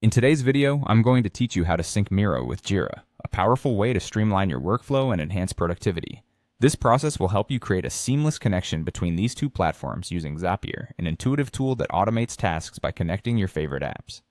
In today's video, I'm going to teach you how to sync Miro with Jira, a powerful way to streamline your workflow and enhance productivity. This process will help you create a seamless connection between these two platforms using Zapier, an intuitive tool that automates tasks by connecting your favorite apps.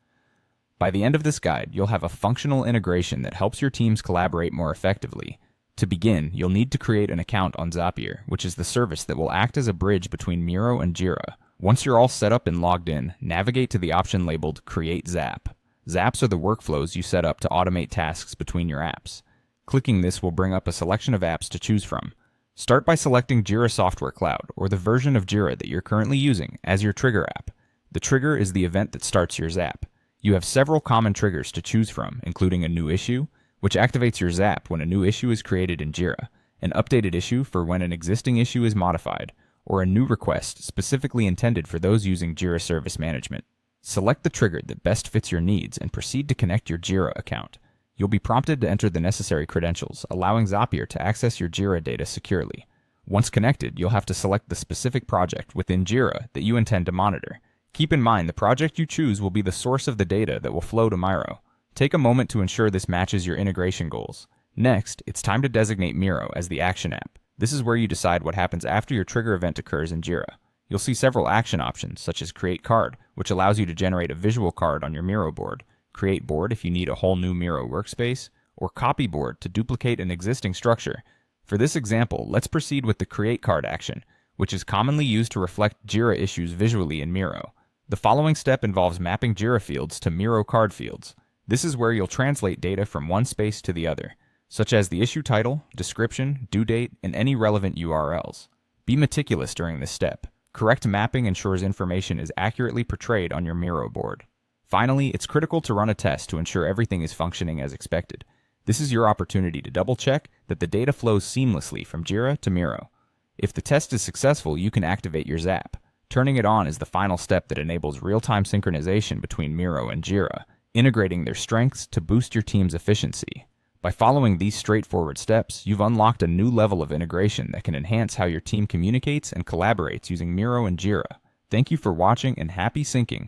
By the end of this guide, you'll have a functional integration that helps your teams collaborate more effectively. To begin, you'll need to create an account on Zapier, which is the service that will act as a bridge between Miro and Jira. Once you're all set up and logged in, navigate to the option labeled Create Zap. Zaps are the workflows you set up to automate tasks between your apps. Clicking this will bring up a selection of apps to choose from. Start by selecting Jira Software Cloud, or the version of Jira that you're currently using, as your trigger app. The trigger is the event that starts your Zap. You have several common triggers to choose from, including a new issue, which activates your Zap when a new issue is created in Jira, an updated issue for when an existing issue is modified, or a new request specifically intended for those using Jira Service Management. Select the trigger that best fits your needs and proceed to connect your Jira account. You'll be prompted to enter the necessary credentials, allowing Zapier to access your Jira data securely. Once connected, you'll have to select the specific project within Jira that you intend to monitor. Keep in mind the project you choose will be the source of the data that will flow to Miro. Take a moment to ensure this matches your integration goals. Next, it's time to designate Miro as the action app. This is where you decide what happens after your trigger event occurs in Jira. You'll see several action options, such as Create Card, which allows you to generate a visual card on your Miro board, Create Board if you need a whole new Miro workspace, or Copy Board to duplicate an existing structure. For this example, let's proceed with the Create Card action, which is commonly used to reflect Jira issues visually in Miro. The following step involves mapping Jira fields to Miro card fields. This is where you'll translate data from one space to the other, such as the issue title, description, due date, and any relevant URLs. Be meticulous during this step. Correct mapping ensures information is accurately portrayed on your Miro board. Finally, it's critical to run a test to ensure everything is functioning as expected. This is your opportunity to double-check that the data flows seamlessly from Jira to Miro. If the test is successful, you can activate your Zap. Turning it on is the final step that enables real-time synchronization between Miro and Jira, integrating their strengths to boost your team's efficiency. By following these straightforward steps, you've unlocked a new level of integration that can enhance how your team communicates and collaborates using Miro and Jira. Thank you for watching and happy syncing!